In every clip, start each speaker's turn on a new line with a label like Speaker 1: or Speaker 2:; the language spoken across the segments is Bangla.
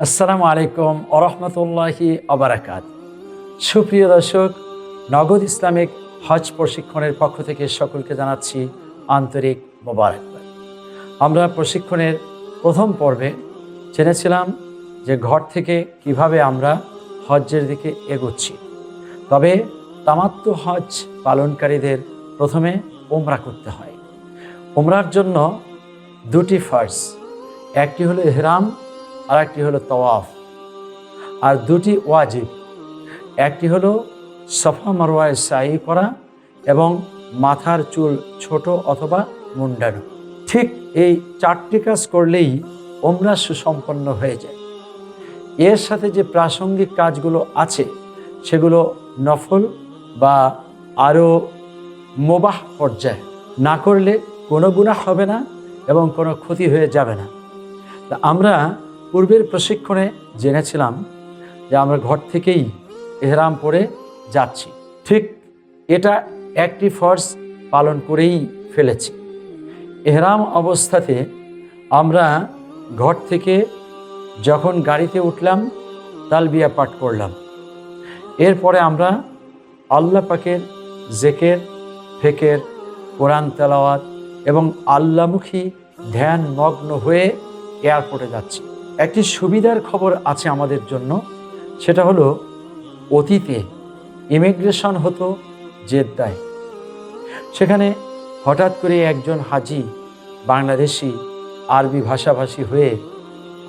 Speaker 1: আসসালামু আলাইকুম ওরহমতুল্লাহি আবারাকাত। সুপ্রিয় দর্শক, নগদ ইসলামিক হজ প্রশিক্ষণের পক্ষ থেকে সকলকে জানাচ্ছি আন্তরিক মোবারকবাদ। আমরা প্রশিক্ষণের প্রথম পর্বে জেনেছিলাম যে ঘর থেকে কিভাবে আমরা হজ্জের দিকে এগোচ্ছি। তবে তামাত্তু হজ পালনকারীদের প্রথমে উমরা করতে হয়। উমরার জন্য দুটি ফরজ, একটি হলো ইহরাম আর একটি হলো তাওয়াফ। আর দুটি ওয়াজিব, একটি হলো সাফা মারওয়ায় সাই করা এবং মাথার চুল ছোট অথবা মুন্ডানো। ঠিক এই চারটি কাজ করলেই উমরা সুসম্পন্ন হয়ে যায়। এর সাথে যে প্রাসঙ্গিক কাজগুলো আছে সেগুলো নফল বা আরও মুবাহ পর্যায়ে, না করলে কোনো গুনাহ হবে না এবং কোনো ক্ষতি হয়ে যাবে না। তা আমরা পূর্বের প্রশিক্ষণে জেনেছিলাম যে আমরা ঘর থেকেই ইহরাম পরে যাচ্ছি। ঠিক এটা একটি ফরজ পালন করেই ফেলেছি। ইহরাম অবস্থাতে আমরা ঘর থেকে যখন গাড়িতে উঠলাম তালবিয়া পাঠ করলাম। এরপরে আমরা আল্লাহ পাকের জিকির, ফিকির, কোরআন তেলাওয়াত এবং আল্লাহমুখী ধ্যান মগ্ন হয়ে এয়ারপোর্টে যাচ্ছি। একটি সুবিধার খবর আছে আমাদের জন্য, সেটা হলো অতীতে ইমিগ্রেশন হতো জেদ্দায়। সেখানে হঠাৎ করে একজন হাজি বাংলাদেশি আরবি ভাষাভাষী হয়ে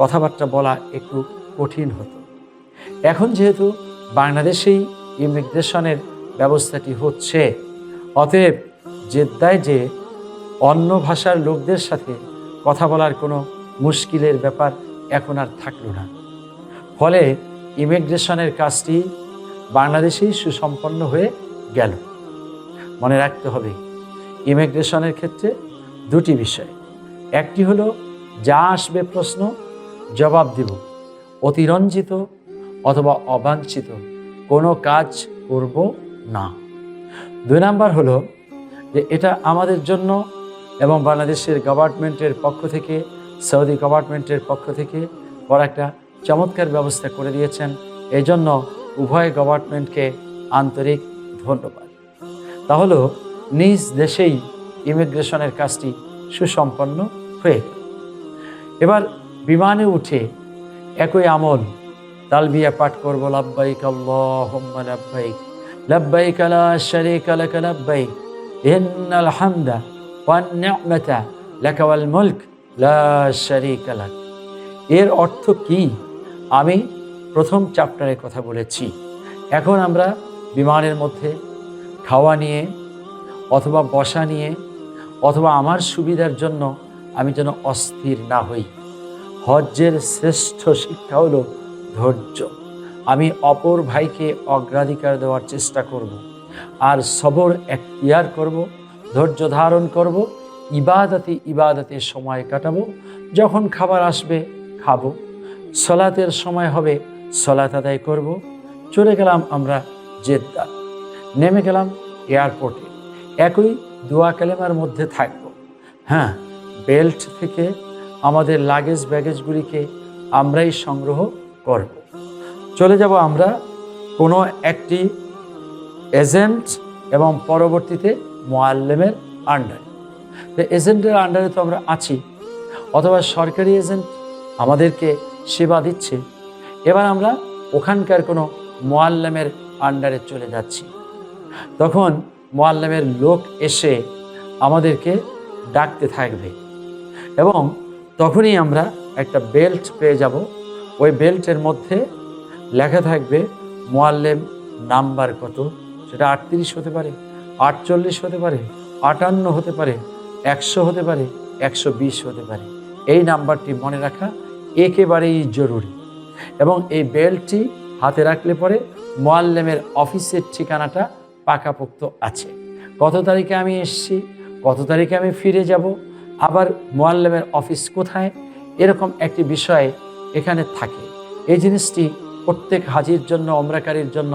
Speaker 1: কথাবার্তা বলা একটু কঠিন হতো। এখন যেহেতু বাংলাদেশেই ইমিগ্রেশনের ব্যবস্থাটি হচ্ছে, অতএব জেদ্দায় যে অন্য ভাষার লোকদের সাথে কথা বলার কোনো মুশকিলের ব্যাপার এখন আর থাকলো না। ফলে ইমিগ্রেশনের কাজটি বাংলাদেশেই সুসম্পন্ন হয়ে গেল। মনে রাখতে হবে, ইমিগ্রেশনের ক্ষেত্রে দুটি বিষয়, একটি হলো যা আসবে প্রশ্ন জবাব দেব, অতিরঞ্জিত অথবা অবাঞ্ছিত কোনো কাজ করব না। দুই নাম্বার হলো যে এটা আমাদের জন্য এবং বাংলাদেশের গভর্নমেন্টের পক্ষ থেকে, সৌদি গভর্নমেন্টের পক্ষ থেকে বড় একটা চমৎকার ব্যবস্থা করে দিয়েছেন। এই জন্য উভয় গভর্নমেন্টকে আন্তরিক ধন্যবাদ। তাহলে নিজ দেশেই ইমিগ্রেশনের কাজটি সুসম্পন্ন হয়ে গেল। এবার বিমানে উঠে একই আমল তালবিয়া পাঠ করব, লাব্বাইক আল্লাহুম্মা লাব্বাইক, লাব্বাইক লা শারীকা লাক লাব্বাইক, ইন্নাল হামদা ওয়ান নি'মাতা লাকা ওয়াল মুলক লা শারীকা লাক। এর অর্থ কি আমি প্রথম চ্যাপ্টারে কথা বলেছি। এখন আমরা বিমানের মধ্যে খাওয়া নিয়ে অথবা বসা নিয়ে অথবা আমার সুবিধার জন্য আমি যেন অস্থির না হই। হজ্জের শ্রেষ্ঠ শিক্ষা হলো ধৈর্য। আমি অপর ভাইকে অগ্রাধিকার দেওয়ার চেষ্টা করব, আর সবর এখতিয়ার করব, ধৈর্য ধারণ করব, ইবাদতে সময় কাটাবো। যখন খাবার আসবে খাবো, সলাতের সময় হবে সলাত আদায় করব। চলে গেলাম আমরা জেদ্দা, নেমে গেলাম এয়ারপোর্টে, একই দোয়া কালেমার মধ্যে থাকব। হ্যাঁ, বেল্ট থেকে আমাদের লাগেজ ব্যাগেজগুলিকে আমরাই সংগ্রহ করব। চলে যাব আমরা কোনো একটি এজেন্ট এবং পরবর্তীতে মুআল্লিমের আন্ডারে। এজেন্টের আন্ডারে তো আমরা আছি, অথবা সরকারি এজেন্ট আমাদেরকে সেবা দিচ্ছে। এবার আমরা ওখানকার কোনো মুআল্লিমের আন্ডারে চলে যাচ্ছি। তখন মুআল্লিমের লোক এসে আমাদেরকে ডাকতে থাকবে এবং তখনই আমরা একটা বেল্ট পেয়ে যাব। ওই বেল্টের মধ্যে লেখা থাকবে মুআল্লিম নাম্বার কত, সেটা 38 হতে পারে, 48 হতে পারে, 58 হতে পারে, 100 হতে পারে, 120 হতে পারে। এই নাম্বারটি মনে রাখা একেবারেই জরুরি। এবং এই বেল্টটি হাতে রাখলে পরে মুআল্লিমের অফিসের ঠিকানাটা পাকাপোক্ত আছে। কত তারিখে আমি এসেছি, কত তারিখে আমি ফিরে যাব, আবার মুআল্লিমের অফিস কোথায়, এরকম একটি বিষয় এখানে থাকে। এই জিনিসটি প্রত্যেক হাজির জন্য, ওমরাকারীর জন্য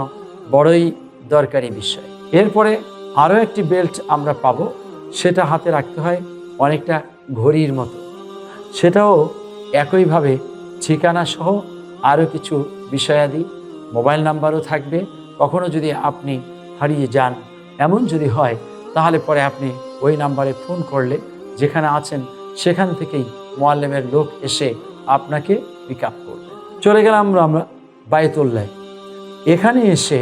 Speaker 1: বড়ই দরকারি বিষয়। এরপরে আরও একটি বেল্ট আমরা পাবো, সেটা হাতে রাখতে হয় অনেকটা ঘড়ির মতো। সেটাও একইভাবে ঠিকানা সহ আরও কিছু বিষয়াদি, মোবাইল নাম্বারও থাকবে। কখনো যদি আপনি হারিয়ে যান, এমন যদি হয়, তাহলে পরে আপনি ওই নাম্বারে ফোন করলে যেখানে আছেন সেখান থেকেই মুআল্লিমের লোক এসে আপনাকে পিক আপ করবে। চলে গেলাম আমরা বায়তুল্লাহ। এখানে এসে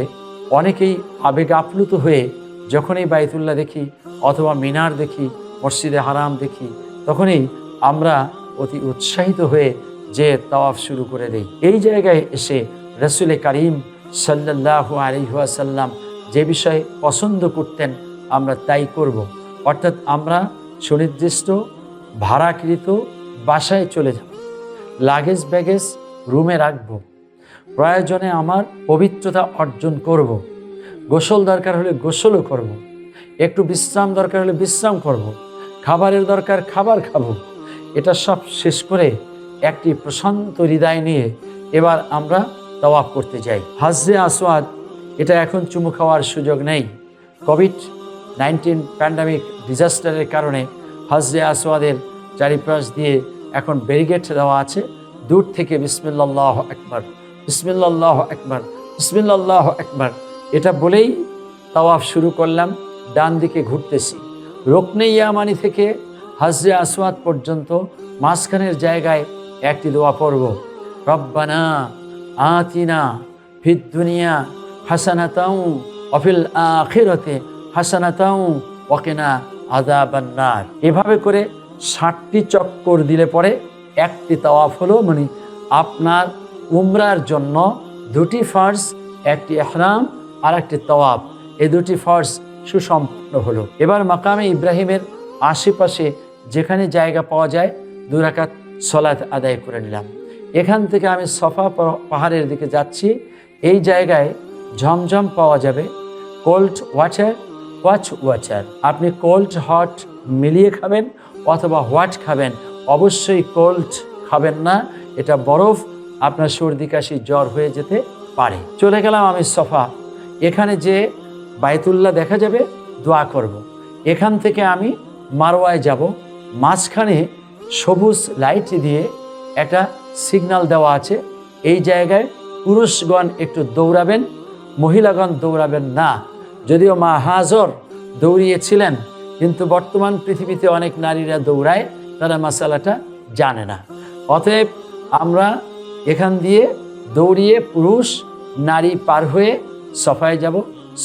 Speaker 1: অনেকেই আবেগ আপ্লুত হয়ে যখনই বায়তুল্লাহ দেখি অথবা মিনার দেখি, মসজিদে হারাম দেখি, তখনই আমরা অতি উৎসাহিত হয়ে যে তাওয়াফ শুরু করে দেই। এই জায়গায় এসে রাসূল কারীম সাল্লাল্লাহু আলাইহি ওয়াসাল্লাম যে বিষয় পছন্দ করতেন আমরা তাই করব। অর্থাৎ আমরা সুনির্দিষ্ট ভাড়াকৃত বাসায় চলে যাব, লাগেজ ব্যাগেজ রুমে রাখব, প্রয়োজনে আমার পবিত্রতা অর্জন করব, গোসল দরকার হলে গোসলও করব, একটু বিশ্রাম দরকার হলে বিশ্রাম করব, খাবারের দরকার খাবার খাবো। এটা সব শেষ করে একটি প্রশান্ত হৃদয় নিয়ে এবার আমরা তাওয়াফ করতে যাই। হাজরে আসওয়াদ, এটা এখন চুমু খাওয়ার সুযোগ নেই। কোভিড-19 প্যান্ডামিক ডিজাস্টারের কারণে হাজরে আসওয়াদের চারিপাশ দিয়ে এখন ব্যারিকেড দেওয়া আছে। দূর থেকে বিসমিল্লাল্লাহু আকবার, বিসমিল্লাল্লাহু আকবার, বিসমিল্লাল্লাহু আকবার এটা বলেই তাওয়াফ শুরু করলাম। ডান দিকে ঘুরতেছি, রুকনে ইয়ামানি থেকে হাজরে আসওয়াদ পর্যন্ত মাঝখানের জায়গায় একটি দোয়া পড়ব, রব্বানা আতিনা ফিদ দুনিয়া হাসানাতাও ওয়া ফিল আখিরাতি হাসানাতাও ওয়া কিনা আযাবান নার। এভাবে করে 60টি চক্কর দিলে পরে একটি তাওয়াফ হলো। মানে আপনার উমরার জন্য দুটি ফরজ, একটি ইহরাম আর একটি তাওয়াফ, এই দুটি ফরজ সুসম্পন্ন হলো। এবার মাকামে ইব্রাহিমের আশেপাশে যেখানে জায়গা পাওয়া যায় 2 রাকাত সালাত আদায় করে নিলাম। এখান থেকে আমি সফা পাহাড়ের দিকে যাচ্ছি। এই জায়গায় ঝমঝম পাওয়া যাবে, কোল্ড ওয়াটার, হট ওয়াটার। আপনি কোল্ড হট মিলিয়ে খাবেন অথবা হোয়াট খাবেন, অবশ্যই কোল্ড খাবেন না, এটা বরফ, আপনার সর্দি কাশি জ্বর হয়ে যেতে পারে। চলে গেলাম আমি সফা। এখানে যে বায়তুল্লাহ দেখা যাবে, দোয়া করব। এখান থেকে আমি মারওয়ায় যাব। মাঝখানে সবুজ লাইট দিয়ে একটা সিগন্যাল দেওয়া আছে। এই জায়গায় পুরুষগণ একটু দৌড়াবেন, মহিলাগণ দৌড়াবেন না। যদিও মা হাজর দৌড়িয়েছিলেন, কিন্তু বর্তমান পৃথিবীতে অনেক নারীরা দৌড়ায়, তারা মাসালাটা জানে না। অতএব আমরা এখান দিয়ে দৌড়িয়ে পুরুষ নারী পার হয়ে সফায় যাব।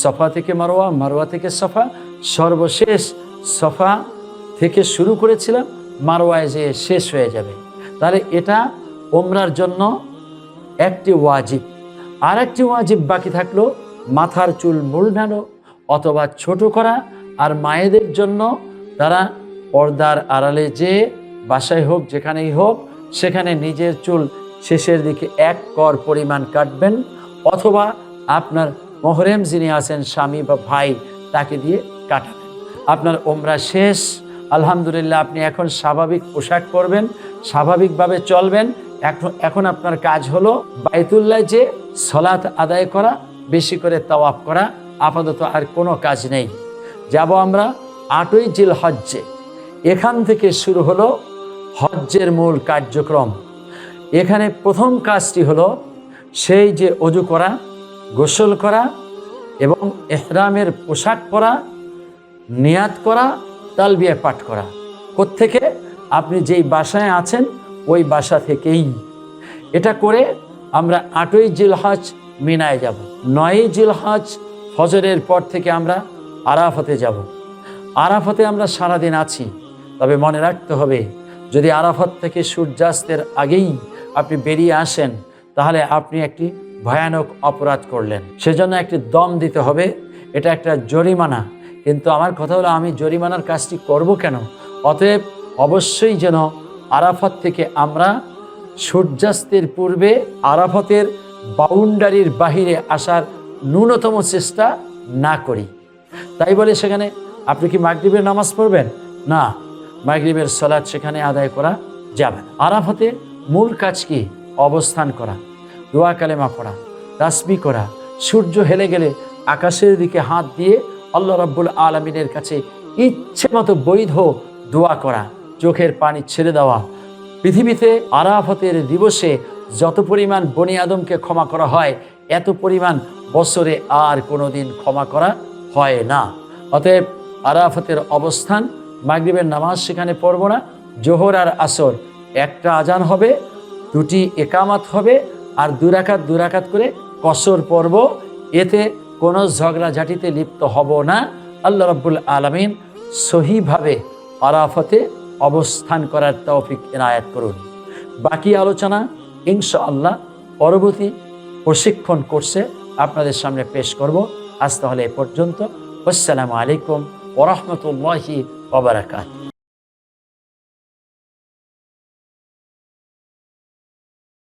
Speaker 1: সফা থেকে মারওয়া, মারওয়া থেকে সফা, সর্বশেষ সফা থেকে শুরু করেছিলাম, মারওয়ায় যেয়ে শেষ হয়ে যাবে। তাহলে এটা ওমরার জন্য একটি ওয়াজিব। আর একটি ওয়াজিব বাকি থাকলো, মাথার চুল মুড়ানো অথবা ছোট করা। আর মায়েদের জন্য তারা পর্দার আড়ালে যে বাসায় হোক যেখানেই হোক, সেখানে নিজের চুল শেষের দিকে 1 কর পরিমাণ কাটবেন, অথবা আপনার মোহরেম যিনি আছেন স্বামী বা ভাই তাকে দিয়ে কাটাবেন। আপনার ওমরা শেষ, আলহামদুলিল্লাহ। আপনি এখন স্বাভাবিক পোশাক পরবেন, স্বাভাবিকভাবে চলবেন। এখন আপনার কাজ হলো বাইতুল্লাহ যে সালাত আদায় করা, বেশি করে তাওয়াফ করা, আপাতত আর কোনো কাজ নেই। যাব আমরা 8ই জিলহজ্জে। এখান থেকে শুরু হলো হজ্জের মূল কার্যক্রম। এখানে প্রথম কাজটি হলো সেই যে ওযু করা, গোসল করা এবং ইহরামের পোশাক পরা, নিয়াত করা, তালবিয়া পাঠ করা। কোত্থেকে? আপনি যেই বাসায় আছেন ওই বাসা থেকেই। এটা করে আমরা 8ই জিলহজ মিনায় যাব। 9ই জিলহজ ফজরের পর থেকে আমরা আরাফাতে যাব। আরাফাতে আমরা সারাদিন আছি, তবে মনে রাখতে হবে, যদি আরাফাত থেকে সূর্যাস্তের আগেই আপনি বেরিয়ে আসেন, তাহলে আপনি একটি ভয়ানক অপরাধ করলেন। সেজন্য একটি দম দিতে হবে, এটা একটা জরিমানা। কিন্তু আমার কথা হলো, আমি জরিমানার কাজটি করব কেন? অতএব অবশ্যই যেন আরাফাত থেকে আমরা সূর্যাস্তের পূর্বে আরাফাতের বাউন্ডারির বাহিরে আসার ন্যূনতম চেষ্টা না করি। তাই বলে সেখানে আপনি কি মাগরিবের নামাজ পড়বেন? না, মাগরিবের সালাত সেখানে আদায় করা যাবে না। আরাফাতে মূল কাজ কি? অবস্থান করা, দোয়া কালেমা পড়া, তাসবিহ করা, সূর্য হেলে গেলে আকাশের দিকে হাত দিয়ে আল্লাহ রাব্বুল আলামিনের কাছে ইচ্ছে মতো বৈধ দোয়া করা, চোখের পানি ছেড়ে দেওয়া। পৃথিবীতে আরাফাতের দিবসে যত পরিমাণ বনি আদমকে ক্ষমা করা হয় এত পরিমাণ বছরে আর কোনো দিন ক্ষমা করা হয় না। অতএব আরাফাতের অবস্থান, মাগরিবের নামাজ সেখানে পড়ব না। জোহর আর আসর একটা আজান হবে, দুটি একামাত হবে, আর দুরাকাত করে কসর পড়ব। এতে কোনো ঝগড়াঝাটিতে লিপ্ত হব না। আল্লাহ রাব্বুল আলামিন সহিভাবে আরাফাতে অবস্থান করার তৌফিক এনায়েত করুন। বাকি আলোচনা ইনশাআল্লাহ পরবর্তী প্রশিক্ষণ কোর্সে আপনাদের সামনে পেশ করব। আজ তাহলে এ পর্যন্ত। আসসালামু আলাইকুম ওয়া রাহমাতুল্লাহি ওয়া বারাকাতুহু।